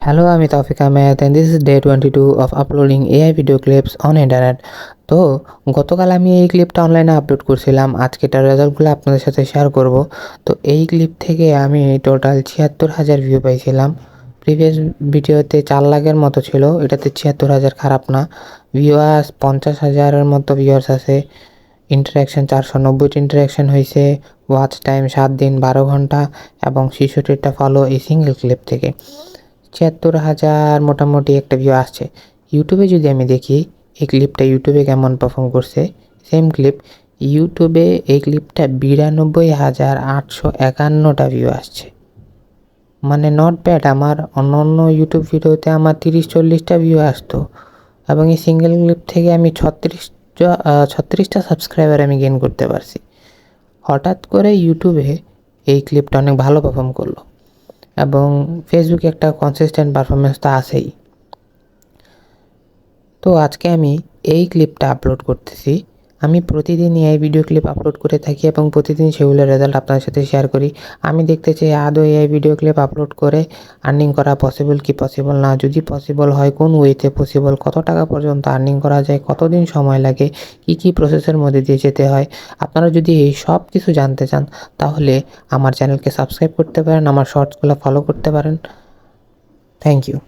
Hello, I'm Tawfiq Ahmed and this is day 22 of uploading AI video clips on internet. তো গতকাল আমি এই ক্লিপটা অনলাইনে আপলোড করছিলাম, আজকে এটার রেজাল্টগুলো আপনাদের সাথে শেয়ার করব। তো এই ক্লিপ থেকে আমি টোটাল ৭৬,০০০ ভিউ পাইছিলাম। প্রিভিয়াস ভিডিওতে ৪ লাখের মতো ছিল, এটাতে ৭৬,০০০ খারাপ না। ভিউয়ার্স ৫০,০০০-এর মতো ভিউয়ার্স আছে। ইন্টারাকশন ৪৯০টি ইন্টারাকশন হয়েছে। ওয়াচ টাইম ৭ দিন ১২ ঘন্টা এবং ৬৬টা ফলো এই সিঙ্গেল ক্লিপ থেকে। ৭৬,০০০ মোটামুটি একটা ভিউ আসছে। ইউটিউবে যদি আমি দেখি এই ক্লিপটা ইউটিউবে কেমন পারফর্ম করছে, সেম ক্লিপ ইউটিউবে এই ক্লিপটা ৯২,৮৫১টা ভিউ আসছে, মানে নট ব্যাড। আমার অন্য ইউটিউব ভিডিওতে আমার ৩০-৪০টা ভিউ আসতো এবং এই সিঙ্গেল ক্লিপ থেকে আমি ৩৬টা সাবস্ক্রাইবার আমি গেইন করতে পারছি। হঠাৎ করে ইউটিউবে এই ক্লিপটা অনেক ভালো পারফর্ম করলো এবং ফেসবুকে একটা কনসিস্টেন্ট পারফরমেন্স তো আছেই। তো আজকে আমি এই ক্লিপটা আপলোড করতেছি। আমি প্রতিদিনই এই ভিডিও ক্লিপ আপলোড করে থাকি এবং প্রতিদিন সেগুলোর রেজাল্ট আপনার সাথে শেয়ার করি। আমি দেখতে চাই আদৌ এই ভিডিও ক্লিপ আপলোড করে আর্নিং করা পসিবল কি পসিবল না, যদি পসিবল হয় কোন ওয়েতে পসিবল, কত টাকা পর্যন্ত আর্নিং করা যায়, কতদিন সময় লাগে, কী প্রসেসের মধ্যে দিয়ে যেতে হয়। আপনারা যদি এই সব কিছু জানতে চান তাহলে আমার চ্যানেলকে সাবস্ক্রাইব করতে পারেন, আমার শর্টসগুলো ফলো করতে পারেন। Thank you.